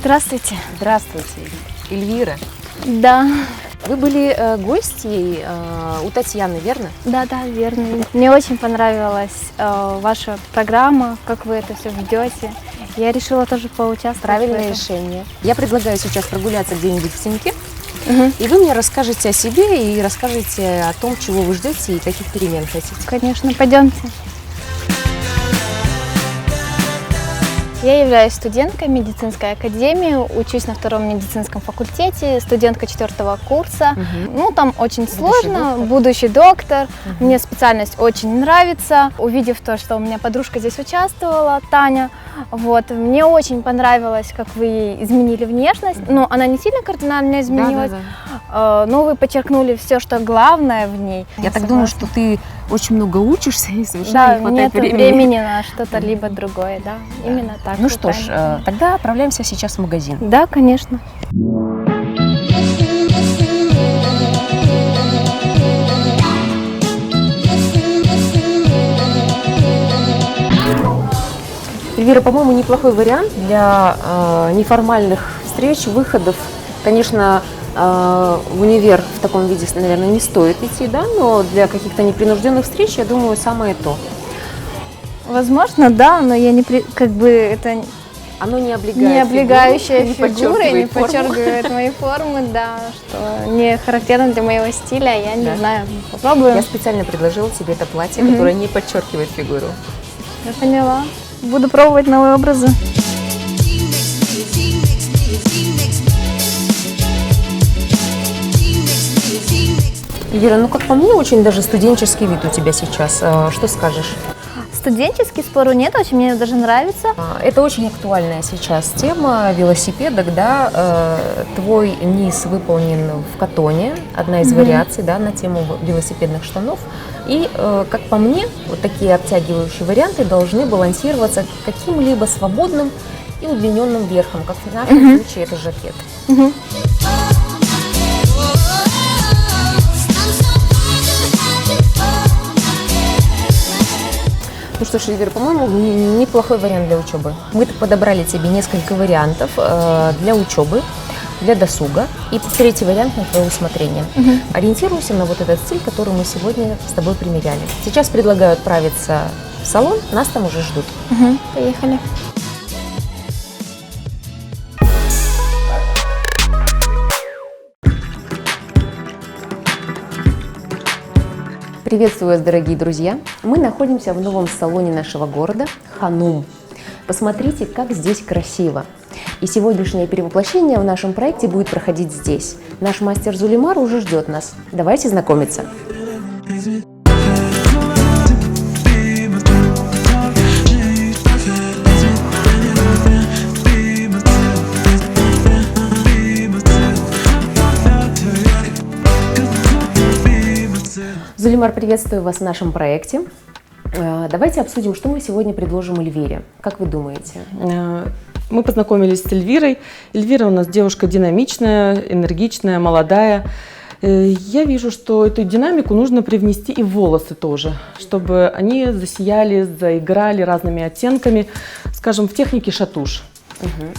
Здравствуйте. Здравствуйте, Эльвира. Да. Вы были гостьей у Татьяны, верно? Да, верно. Мне очень понравилась ваша программа, как вы это все ведете. Я решила тоже поучаствовать. Правильное решение. Я предлагаю сейчас прогуляться где-нибудь в теньке, и вы мне расскажете о себе и расскажете о том, чего вы ждете и каких перемен хотите. Конечно, пойдемте. Я являюсь студенткой медицинской академии, учусь на втором медицинском факультете, студентка 4-го курса. Ну, там очень сложно, будущий доктор. Мне специальность очень нравится. Увидев то, что у меня подружка здесь участвовала, Таня, вот, мне очень понравилось, как вы изменили внешность. Но она не сильно кардинально изменилась, но вы подчеркнули все, что главное в ней. Я так думаю, что ты очень много учишься и совершенно не хватает времени на что-то либо другое, именно так. Ну что ж, тогда отправляемся сейчас в магазин. Да, конечно. Эльвира, по-моему, неплохой вариант для неформальных встреч, выходов. Конечно, в универ в таком виде, наверное, не стоит идти, да, но для каких-то непринужденных встреч, я думаю, самое то. Возможно, да, но я это оно не облегающая фигура, не подчеркивает мои формы, да, что не характерно для моего стиля, я не знаю, попробуем. Я специально предложила тебе это платье, которое не подчеркивает фигуру. Я поняла. Буду пробовать новые образы. Эльвира, ну как по мне, очень даже студенческий вид у тебя сейчас. Что скажешь? Студенческий, спору нет, очень мне даже нравится. Это очень актуальная сейчас тема велосипедок, да. Твой низ выполнен в катоне, одна из вариаций, да, на тему велосипедных штанов. И, как по мне, вот такие обтягивающие варианты должны балансироваться каким-либо свободным и удлиненным верхом, как в нашем случае это жакет. Ну что ж, Эльвира, по-моему, неплохой вариант для учебы. Мы подобрали тебе несколько вариантов для учебы, для досуга. И третий вариант на твое усмотрение. Ориентируйся на вот этот стиль, который мы сегодня с тобой примеряли. Сейчас предлагаю отправиться в салон, нас там уже ждут. Поехали. Приветствую вас, дорогие друзья! Мы находимся в новом салоне нашего города Ханум. Посмотрите, как здесь красиво! И сегодняшнее перевоплощение в нашем проекте будет проходить здесь. Наш мастер Зулимар уже ждет нас. Давайте знакомиться. Зулимар, приветствую вас в нашем проекте. Давайте обсудим, что мы сегодня предложим Эльвире. Как вы думаете? Мы познакомились с Эльвирой. Эльвира у нас девушка динамичная, энергичная, молодая. Я вижу, что эту динамику нужно привнести и в волосы тоже, чтобы они засияли, заиграли разными оттенками, скажем, в технике шатуш.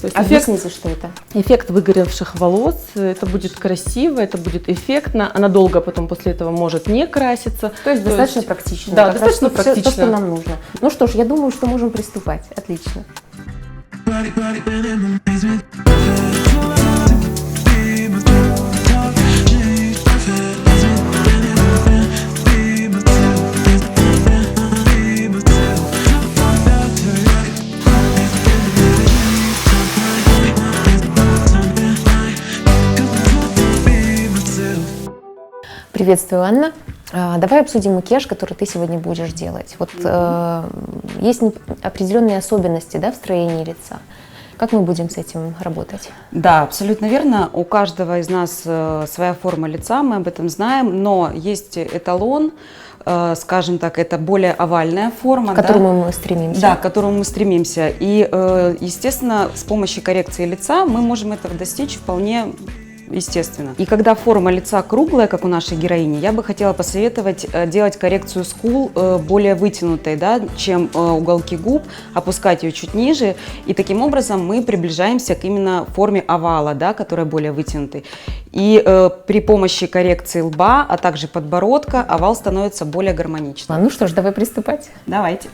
То есть объясните, что это? Эффект выгоревших волос, это будет красиво, это будет эффектно, она долго потом после этого может не краситься. То есть достаточно практично. Да, достаточно практично. То, что нам нужно. Ну что ж, я думаю, что можем приступать. Отлично. Приветствую, Анна. Давай обсудим макияж, который ты сегодня будешь делать. Вот есть определенные особенности, да, в строении лица. Как мы будем с этим работать? Да, абсолютно верно. У каждого из нас своя форма лица, мы об этом знаем, но есть эталон, скажем так, это более овальная форма. К которому мы стремимся. Да, к которому мы стремимся. И, естественно, с помощью коррекции лица мы можем этого достичь вполне естественно. И когда форма лица круглая, как у нашей героини, я бы хотела посоветовать делать коррекцию скул более вытянутой, да, чем уголки губ, опускать ее чуть ниже, и таким образом мы приближаемся к именно форме овала, да, которая более вытянутой. И при помощи коррекции лба, а также подбородка, овал становится более гармоничным. Ну что ж, давай приступать. Давайте.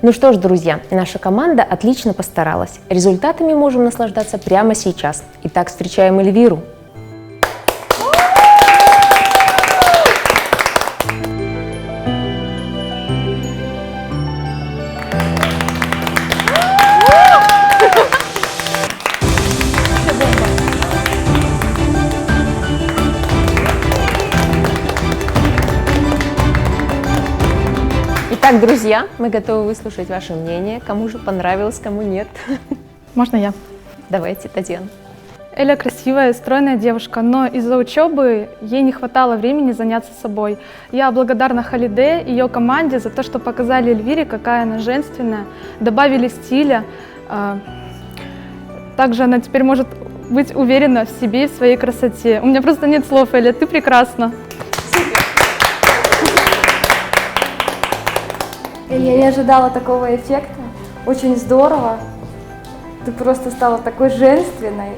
Ну что ж, друзья, наша команда отлично постаралась. Результатами можем наслаждаться прямо сейчас. Итак, встречаем Эльвиру. Итак, друзья, мы готовы выслушать ваше мнение. Кому же понравилось, кому нет. Можно я? Давайте, Татьяна. Эля красивая, стройная девушка, но из-за учебы ей не хватало времени заняться собой. Я благодарна Халиде и ее команде за то, что показали Эльвире, какая она женственная, добавили стиля. Также она теперь может быть уверена в себе и в своей красоте. У меня просто нет слов, Эля, ты прекрасна. Я не ожидала такого эффекта. Очень здорово. Ты просто стала такой женственной,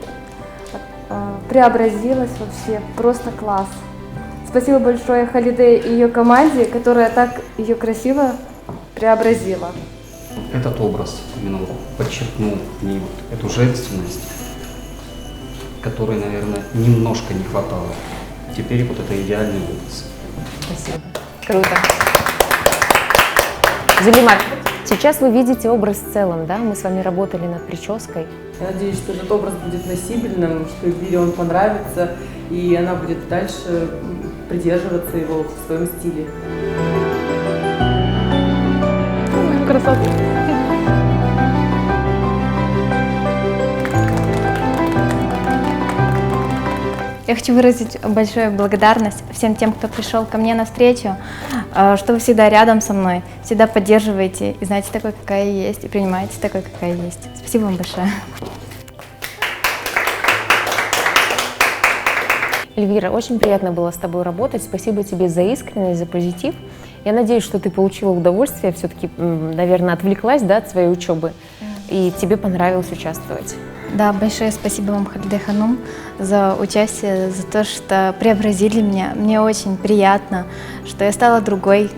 преобразилась вообще. Просто класс. Спасибо большое Халиде и ее команде, которая так ее красиво преобразила. Этот образ именно вот подчеркнул мне вот эту женственность, которой, наверное, немножко не хватало. Теперь вот это идеальный образ. Спасибо. Круто. Зулимар, сейчас вы видите образ в целом, да? Мы с вами работали над прической. Я надеюсь, что этот образ будет носибельным, что Эльвире он понравится, и она будет дальше придерживаться его в своем стиле. Красота. Я хочу выразить большую благодарность всем тем, кто пришел ко мне навстречу, что вы всегда рядом со мной, всегда поддерживаете и знаете такой, какая я есть, и принимаете такой, какая я есть. Спасибо вам большое. Эльвира, очень приятно было с тобой работать. Спасибо тебе за искренность, за позитив. Я надеюсь, что ты получила удовольствие, все-таки, наверное, отвлеклась, да, от своей учебы, и тебе понравилось участвовать. Да, большое спасибо вам, Халиде Ханум, за участие, за то, что преобразили меня. Мне очень приятно, что я стала другой.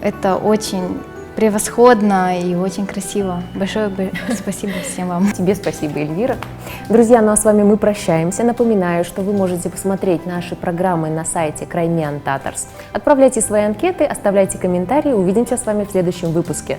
Это очень превосходно и очень красиво. Большое спасибо всем вам. Тебе спасибо, Эльвира. Друзья, ну а с вами мы прощаемся. Напоминаю, что вы можете посмотреть наши программы на сайте Crimean Tatars. Отправляйте свои анкеты, оставляйте комментарии. Увидимся с вами в следующем выпуске.